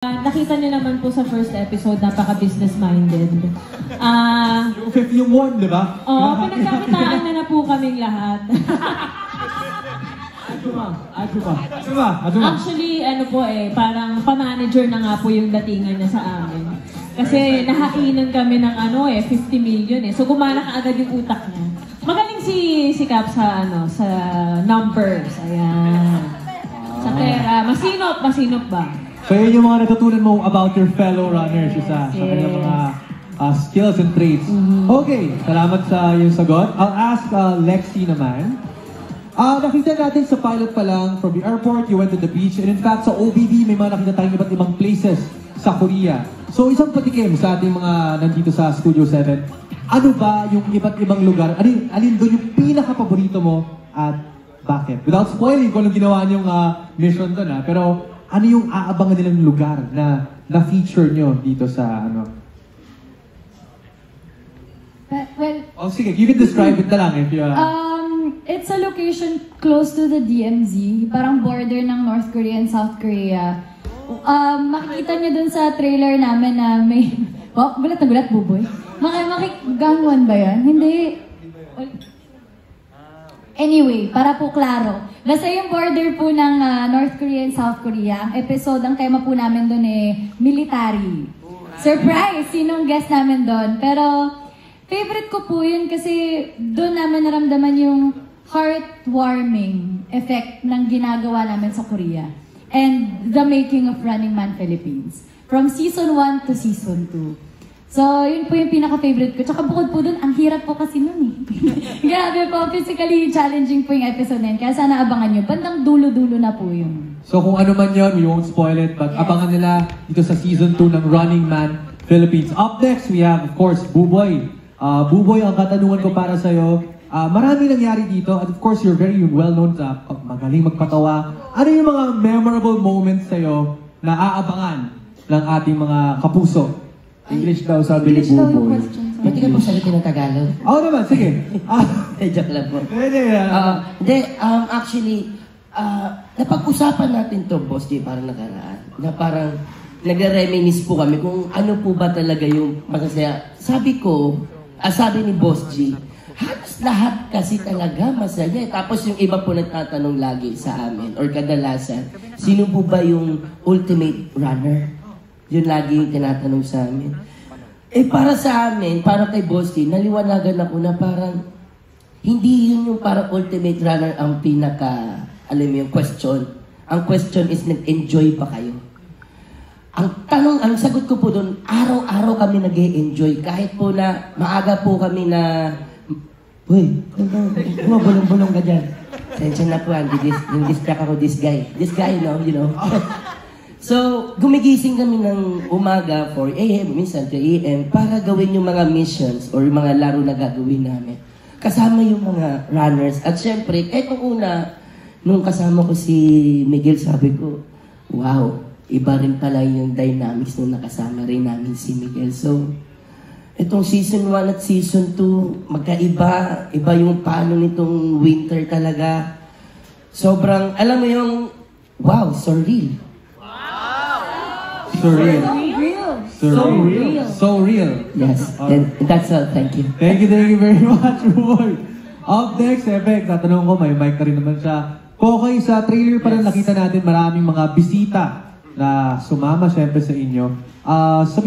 Nakita niyo naman po sa first episode, napaka-business-minded. Yung one, di ba? Oo, pinagkakitaan na po kaming lahat. Actually, parang pa-manager na nga po yung datingan niya sa amin. Kasi nahainan kami ng 50 million eh. So gumana ka agad yung utak niya. Magaling si Cap sa numbers. Ayan. Sa pera. Masinop ba? So yun yung mga natutunan mo about your fellow runners sa kanilang mga skills and traits. Okay, salamat sa yung sagot. I'll ask Lexi naman. Nakita natin sa pilot pa lang, from the airport, you went to the beach, and in fact sa OBB may mga nakita tayong iba't ibang places sa Korea. So isang patikim sa ating mga nandito sa Studio 7, ano ba yung iba't ibang lugar? Alin doon yung pinaka-paborito mo at bakit? Without spoiling kung anong ginawa niyong mission doon pero ano yung aabangan nilang lugar na na-feature nyo dito sa Well, sige, you can describe it na lang if you... It's a location close to the DMZ, parang border ng North Korea and South Korea. Makikita niyo dun sa trailer namin na may... Oh, gulat na gulat, buboy. Gangwon ba yan? Hindi. Anyway, para po klaro. Basta yung border po ng North Korea and South Korea, ang episode, ang tema po namin doon military. Surprise! Sinong guest namin doon? Pero, favorite ko po yun kasi doon namin naramdaman yung heartwarming effect ng ginagawa namin sa Korea. And the making of Running Man Philippines. From season 1 to season 2. So, yun po yung pinaka-favorite ko. Tsaka bukod po dun, ang hirap po kasi nun eh. Grabe po, physically challenging po yung episode na yun. Kaya sana abangan nyo. Bandang dulo-dulo na po yun. So kung ano man yun, we won't spoil it. But abangan nila dito sa season 2 ng Running Man Philippines. Up next, we have, of course, Buboy. Buboy, ang katanungan ko para sa'yo. Marami nangyari dito. And of course, you're very well-known sa magaling magpatawa. Ano yung mga memorable moments sa'yo na aabangan ng ating mga kapuso? English daw, sabi ni Buboy. Pwede ka magsalitin ng Tagalog? Oo naman, sige. Joke lang po. Actually, napag-usapan natin to, Boss J, parang nakaraan. Na parang nagre-reminisce po kami kung ano po ba talaga yung masasaya. Sabi ni Boss G, halos lahat kasi talaga masaya. Tapos yung iba po nagtatanong lagi sa amin, or kadalasan, sino po ba yung ultimate runner? Yun lagi yung tinatanong sa amin. Para sa amin, para kay Boss T, naliwanagan ako na parang hindi yun yung parang ultimate runner ang pinaka, alam mo yung question. Ang question is, nag-enjoy pa kayo? Ang sagot ko po doon, araw-araw kami nag-enjoy. Kahit po na maaga po kami na, uy, bulong-bulong ka dyan. Sensya na po, distract ako this guy. This guy, you know. So, gumigising kami ng umaga, 4 a.m., minsan 3 a.m., para gawin yung mga missions or yung mga laro na gagawin namin. Kasama yung mga runners. At syempre, kahit nung kasama ko si Miguel, sabi ko, wow, iba rin pala yung dynamics nung nakasama rin namin si Miguel. So, itong season 1 at season 2, magkaiba. Iba yung paano nitong winter talaga. Sobrang, alam mo yung, wow, surreal. Surreal. So real. Yes, and that's all. Thank you. Thank you very much, boy. Up next, Efek, tatanong ko, may mic na rin naman siya. Okay, sa trailer pa rin nakita natin maraming mga bisita na sumama syempre sa inyo.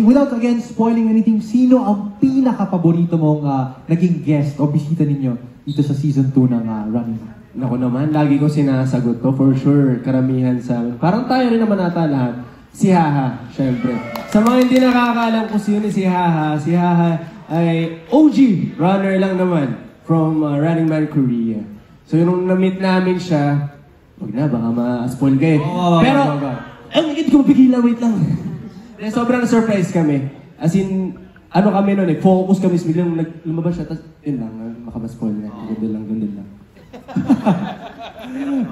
Without again spoiling anything, sino ang pinaka-paborito mong naging guest o bisita ninyo dito sa season 2 ng Running Man? Ako naman, lagi ko sinasagot to, for sure, karamihan sa amin. Parang tayo rin naman ata lahat. Si Haha, syempre. Sa mga hindi nakakaalam kung sino si Haha ay OG runner lang naman from Running Man Korea. So yung na-meet namin siya, wag na, baka ma-spoil kayo. Pero, hindi ko mapigilan, wait lang. Sobrang surprise kami. As in, kami nun focus kami, biglang lumabas siya, tapos yun lang, makama-spoil na. Gandun lang.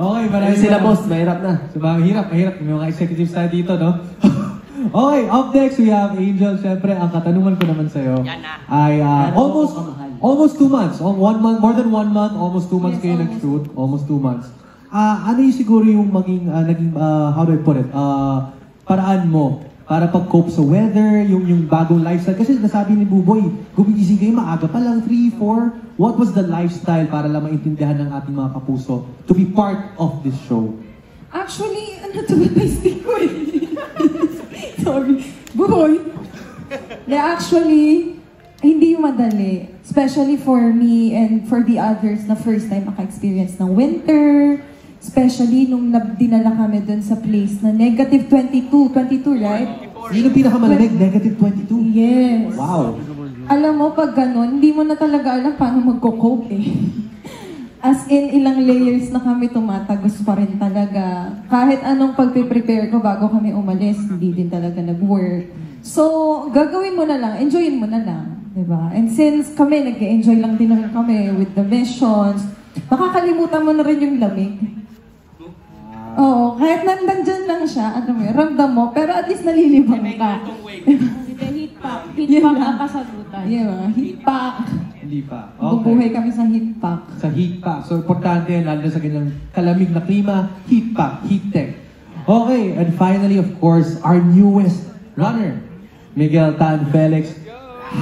Okay, marami sila boss, mahirap na. So, mahirap. May mga executives tayo dito, no? Okay, up next we have Angel. Siyempre, ang katanungan ko naman sa'yo ay almost 2 months. 1 month, more than 1 month, almost 2 months kayo nag-shoot. Almost 2 months. Ano yung siguro yung naging, how do I put it? Paraan mo para pag-cope sa weather, yung bagong lifestyle? Kasi nasabi ni Buboy, gumigising kayo maaga pa lang, 3, 4. What was the lifestyle para lang maintindihan ng ating mga kapuso to be part of this show? Actually, ano to ba stick ko eh? Sorry. Buboy! Actually, hindi madali. Especially for me and for the others na first time maka-experience ng winter. Especially nung dinala kami dun sa place na negative 22, right? Yun ang pinakamalamig, negative 22? Yes. Wow. Alam mo, pag ganun, hindi mo na talaga alam paano magko-cope eh. As in, ilang layers na kami tumatagos pa rin talaga. Kahit anong pagpe-prepare ko bago kami umalis, hindi din talaga nag-work. So, gagawin mo na lang, enjoyin mo na lang. Diba? And since kami, nag-enjoy lang din naman kami with the missions, makakalimutan mo na rin yung lamig. Oo, kahit nandyan lang siya, ano mo, ramdam mo, pero at least nalilibang ka. Heat pack. Heat pack ang kasagutan. Yeah, heat pack. Hindi pa. Bubuhay kami sa heat pack. Sa heat pack. So, importante yan, lalo na sa ganyang kalamig na klima, heat pack, heat tech. Okay, and finally, of course, our newest runner, Miguel Tan Felix.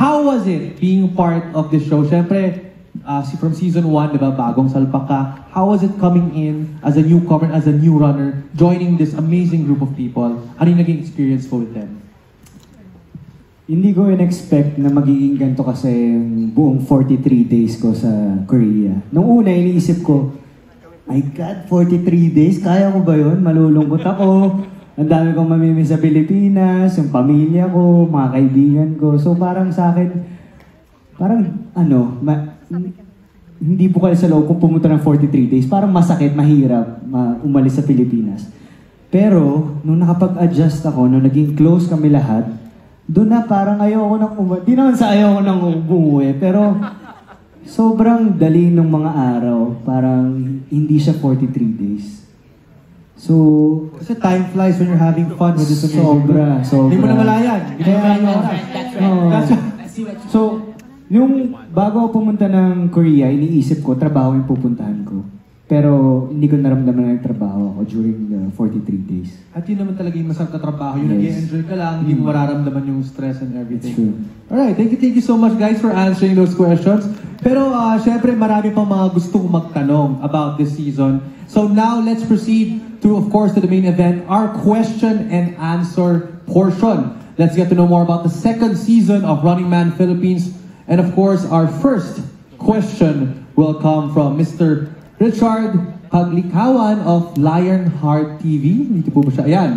How was it being part of the show? Siyempre, from season 1, di ba, bagong salpak ka. How was it coming in as a newcomer, as a new runner, joining this amazing group of people? Ano yung naging experience po with them? Hindi ko in-expect na magiging ganito kasi yung buong 43 days ko sa Korea. Nung una, iniisip ko, my God, 43 days? Kaya ko ba yun? Malulungkot ako. Ang dami kong mamimiss sa Pilipinas, yung pamilya ko, mga kaibigan ko. So parang sa akin, parang hindi po kayo sa loob kung pumunta ng 43 days. Parang masakit, mahirap umalis sa Pilipinas. Pero, nung nakapag-adjust ako, nung naging close kami lahat, doon na parang ayoko nang umuwi. Di naman sa ayoko nang umuwi, pero sobrang dali ng mga araw. Parang hindi siya 43 days. So, kasi time flies when you're having fun with this amazing sobra. Hindi mo na malayan. So, yung bago ako pumunta ng Korea, iniisip ko, trabaho yung pupuntahan ko. Pero hindi ko naramdaman na nagtrabaho ako during the 43 days. At yun naman talaga yung masarap na trabaho. Yung nag-enjoy ka lang, hindi mo mararamdaman yung stress and everything. True. Alright, thank you so much guys for answering those questions. Pero syempre marami pang mga gustong magtanong about this season. So now let's proceed to, of course, to the main event, our question and answer portion. Let's get to know more about the second season of Running Man Philippines. And of course, our first question will come from Mr. Richard Paglikawan of Lionheart TV. Dito po ba siya? Ayan.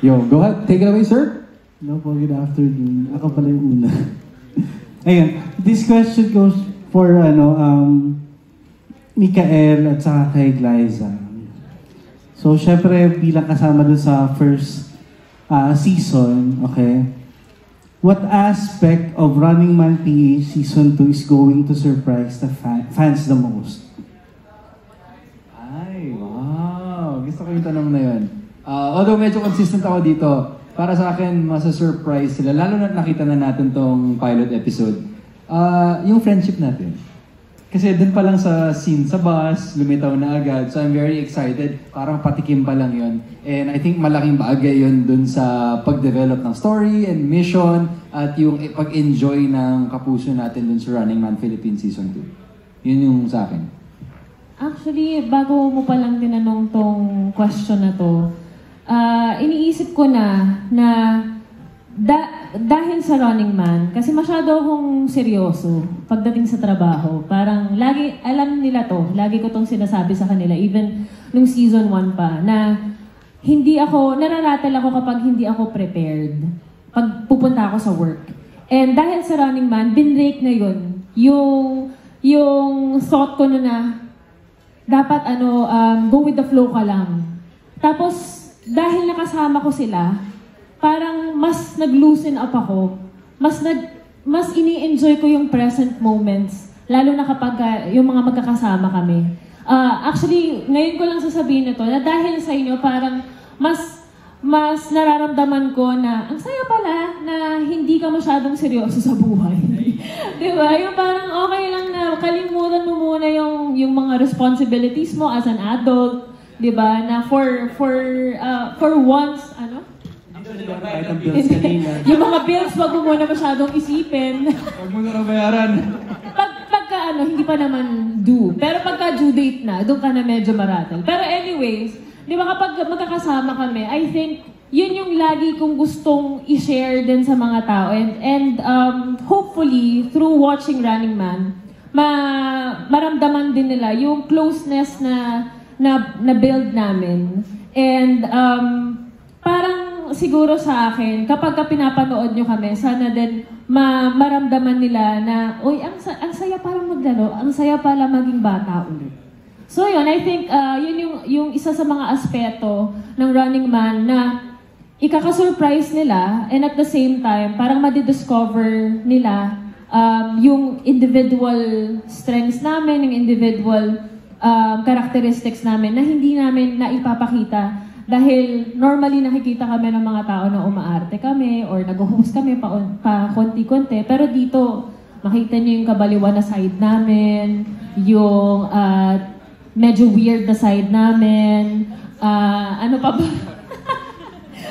Yo, go ahead. Take it away, sir. No po, good afternoon. Ako pala yung una. Ayan, this question goes for Mikael at saka kay Glyza. So, syempre, bilang kasama dun sa first season, okay, what aspect of Running Man PH Season 2 is going to surprise the fans the most? Ay, wow. Gusto ko yung tanong na yun. Although medyo consistent ako dito, para sa akin, masa-surprise sila. Lalo na nakita na natin tong pilot episode. Yung friendship natin. Kasi dun pa lang sa scene sa bus, lumitaw na agad. So I'm very excited. Parang patikim pa lang yun. And I think malaking bagay yun dun sa pag-develop ng story and mission at yung pag-enjoy ng kapuso natin dun sa Running Man Philippines Season 2. Yun yung sa akin. Actually, bago mo palang tinanong tong question na to, iniisip ko na dahil sa Running Man, kasi masyado akong seryoso pagdating sa trabaho. Parang lagi, alam nila to, lagi ko tong sinasabi sa kanila, even nung season 1 pa, na nararatel ako kapag hindi ako prepared pag pupunta ako sa work. And dahil sa Running Man, binrake na yun. Yung thought ko na dapat go with the flow ka lang. Tapos, dahil nakasama ko sila, parang mas nag-loosen up ako. Mas ini-enjoy ko yung present moments, lalo na kapag yung mga magkakasama kami. Actually, ngayon ko lang sasabihin ito, na dahil sa inyo, parang mas nararamdaman ko na ang saya pala na hindi ka masyadong seryoso sa buhay. Diba? Yung parang okay lang na kalimutan mo muna yung mga responsibilities mo as an adult. Diba? Na for once, Kahit ang bills kanina. Yung mga bills, wag mo muna masyadong isipin. Huwag mo na bayaran. Pagka hindi pa naman due. Pero pagka due date na, doon ka na medyo maratal. Pero anyways, di ba kapag magkakasama kami, I think yun yung lagi kong gustong i-share din sa mga tao. And hopefully, through watching Running Man, maramdaman din nila yung closeness na build namin. And parang siguro sa akin, kapag pinapanood nyo kami, sana din maramdaman nila na, uy, ang saya parang maglaro, ang saya pala maging bata ulit. So yun, I think yun yung isa sa mga aspeto ng Running Man na ikaka-surprise nila, and at the same time, parang madidiscover nila yung individual strengths namin, yung individual characteristics namin na hindi namin naipapakita dahil normally nakikita kami ng mga tao na umaarte kami or nag-host kami pa konti-konti. Pero dito, makita niyo yung kabaliwan na side namin, yung medyo weird na side namin, ano pa ba?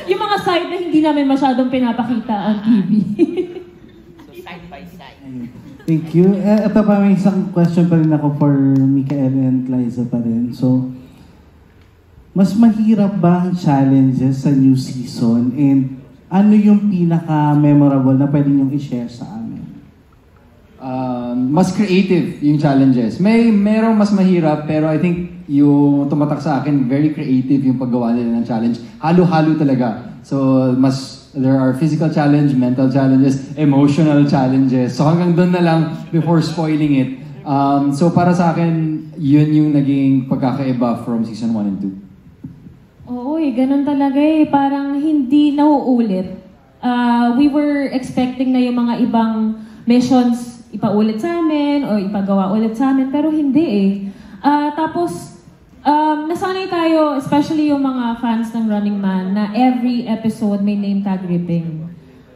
Yung mga side na hindi namin masyadong pinapakita on TV. Side by side. Thank you. Ito pa, may isang question pa rin ako for Mikael and Liza pa rin. So, mas mahirap ba ang challenges sa new season? And ano yung pinaka-memorable na pwede niyong i-share sa amin? Mas creative yung challenges. Merong mas mahirap, pero I think yung tumatak sa akin, very creative yung paggawa nila ng challenge. Halo-halo talaga. So, there are physical challenge, mental challenges, emotional challenges. So, hanggang doon na lang before spoiling it. So, para sa akin, yun yung naging pagkakaiba from season 1 and 2. Oo, ganun talaga eh. Parang hindi nauulit. We were expecting na yung mga ibang missions ipaulit sa amin o ipagawa ulit sa amin, pero hindi eh. Tapos, nasanay tayo, especially yung mga fans ng Running Man, na every episode may name tag ripping.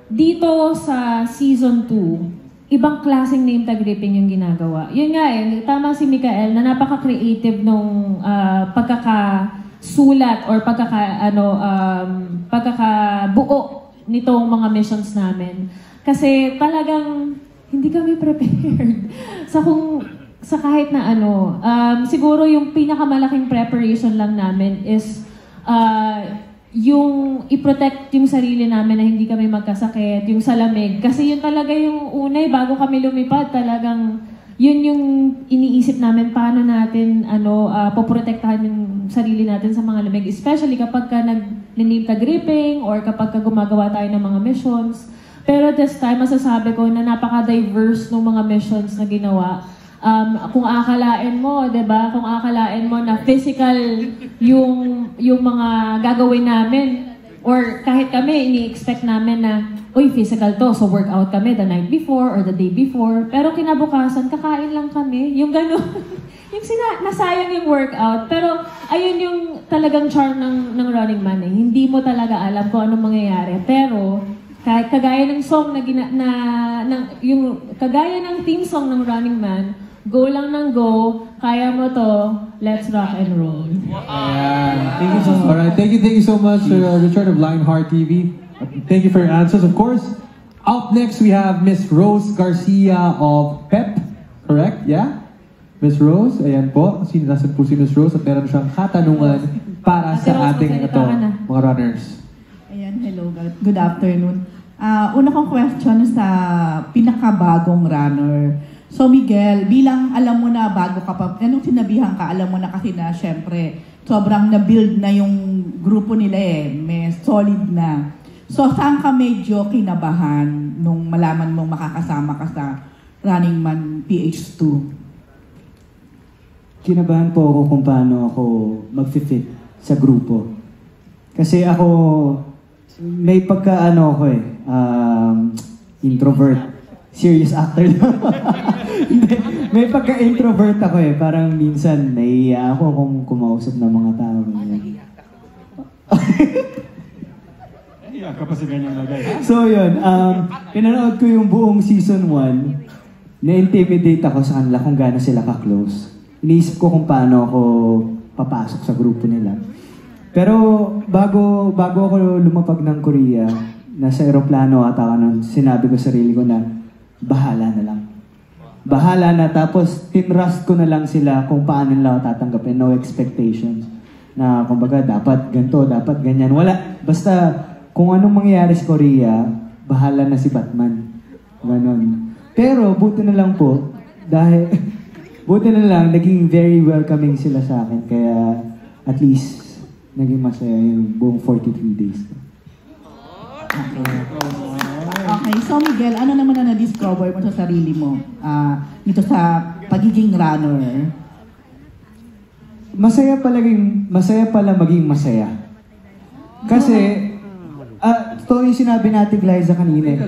Dito sa season 2, ibang klaseng name tag ripping yung ginagawa. Yun nga eh, tama si Mikael na napaka-creative nung pagkakasulat or pagkakabuo nitong mga missions namin. Kasi talagang hindi kami prepared sa kahit na ano. Siguro yung pinakamalaking preparation lang namin is yung i-protect yung sarili namin na hindi kami magkasakit, yung sa lamig. Kasi yun talaga yung unay, bago kami lumipad, talagang yun yung iniisip namin paano natin poprotektahan yung sarili natin sa mga lamig. Especially kapag ka nag-name tag gripping or kapag ka gumagawa tayo ng mga missions. Pero this time, masasabi ko na napaka-diverse ng mga missions na ginawa. Kung akalain mo, 'di ba? Kung akalain mo na physical yung mga gagawin namin or kahit kami ini-expect namin na uy, physical to, so workout kami the night before or the day before. Pero kinabukasan, kakain lang kami. Yung gano'n. Yung nasayang yung workout. Pero ayun yung talagang charm ng Running Man eh. Hindi mo talaga alam kung anong mangyayari. Pero kagaya ng song kagaya ng theme song ng Running Man, go lang ng go, kaya mo to, let's rock and roll. Thank you so much. Alright, thank you so much, Richard of Lionheart TV. Thank you for your answers, of course. Up next, we have Miss Rose Garcia of PEP. Correct? Yeah? Miss Rose, ayan po. Nasaan po si Miss Rose at meron siyang katanungan para sa ating mga runners. Ayan, hello. Good afternoon. Una kong question sa pinakabagong runner. So Miguel, bilang alam mo na bago ka pa, anong sinabihan ka, alam mo na kasi na syempre sobrang na-build na yung grupo nila eh, may solid na. So saan ka medyo kinabahan nung malaman mong makakasama ka sa Running Man PH2? Kinabahan po ako kung paano ako mag-fit sa grupo. Kasi ako, may pagka-ano ako eh, introvert. Serious actor lang. May pagka-introvert ako eh. Parang minsan, naiiya ako kung kumausap ng mga tao. Naiiya ka pa sa ganyang lagay. So yun, pinanood ko yung buong season 1. Na-intimidate ako sa kanila kung gaano sila ka-close. Iniisip ko kung paano ako papasok sa grupo nila. Pero bago ako lumapag ng Korea, nasa aeroplano ata ako nun, sinabi ko sa sarili ko na bahala na lang. Bahala na, tapos tinrust ko na lang sila kung paano nila ako tatanggapin. No expectations. Na kumbaga, dapat ganito, dapat ganyan. Wala. Basta, kung anong mangyayari sa Korea, bahala na si Batman. Ganon. Pero, buti na lang po, dahil, buti na lang, naging very welcoming sila sa akin. Kaya, at least, naging masaya yung buong 43 days. Okay, so Miguel, ano naman na na-discover mo sa sarili mo dito sa pagiging runner? Masaya pala maging masaya. Kasi, ito yung sinabi natin Glyza kanina. Hindi.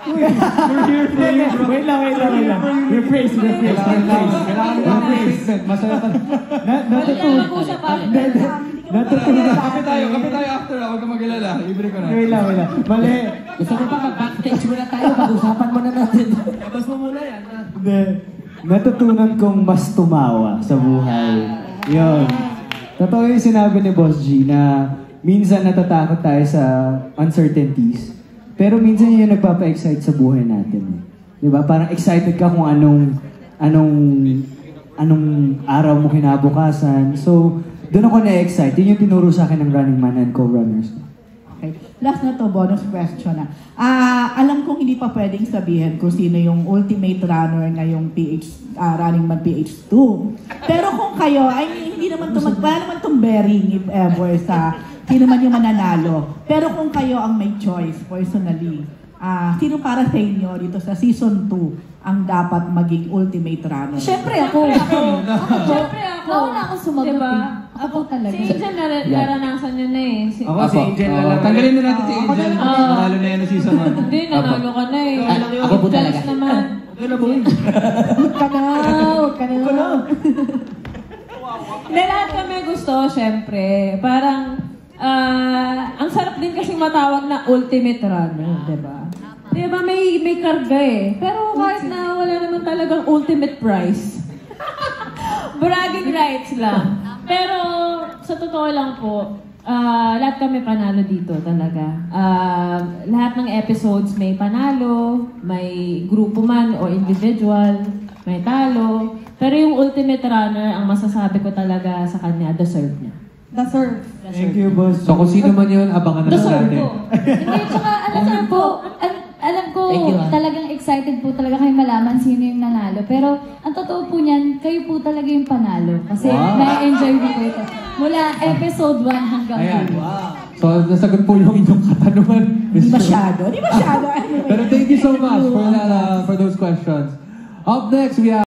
We're here for you, bro. Wait lang. Rephrase. Masaya pa. Natutunan. Kape tayo after. Huwag ka mag-alala. Libre ko na. Wait lang. Mali. Gusto ko pa mag-backstage muna tayo, pag-usapan mo na natin. Tapos mo muna yan. Hindi. Natutunan kong mas tumawa sa buhay. Yun. Totoo yung sinabi ni Boss G na minsan natatakot tayo sa uncertainties. Pero minsan yun yung nagpapa-excite sa buhay natin. Diba? Parang excited ka kung anong araw mo kinabukasan. So, doon ako na-excite. Yun yung tinuro sa akin ng Running Man and co-runners. Okay. Last na to, bonus question na. Alam kong hindi pa pwedeng sabihin kung sino yung ultimate runner ngayong Running Man PH2. Pero kung kayo, ay hindi naman wala naman itong bearing if ever sa sino man yung mananalo. Pero kung kayo ang may choice, personally, sino para sa inyo dito sa season 2 ang dapat maging ultimate runner? Siyempre ako. Siyempre ako. Nauna ako sumagot. Diba? Ako talaga. Si Angel naranasan niya na eh. Ako si Angel na lang. Tanggalin na natin si Angel. Nanalo na yan na season 1. Hindi, nanalo ka na eh. Ako po talaga. Chance naman. Huwag ka na. Hindi, lahat kami gusto, syempre. Parang, ang sarap din kasi matawag na ultimate runner, diba? Diba, may karga eh. Pero kahit na wala naman talagang ultimate prize. Bragging rights lang. Pero, sa totoo lang po, lahat kami panalo dito talaga. Lahat ng episodes may panalo, may grupo man o individual, may talo. Pero yung ultimate runner, ang masasabi ko talaga sa kanya, deserve niya. Deserve. Thank you, boss. So kung sino man yun, abangan na Deserve natin. ko. Hindi, tsaka alam ko, talagang excited po talaga kayo malaman sino yung nanalo. Pero ang totoo po niyan, kayo po talaga yung panalo. Kasi na-enjoy ko ito. Mula episode 1 hanggang 2. So nasagot po yung inyong katanungan. Di masyado. Pero thank you so much for those questions. Up next, we have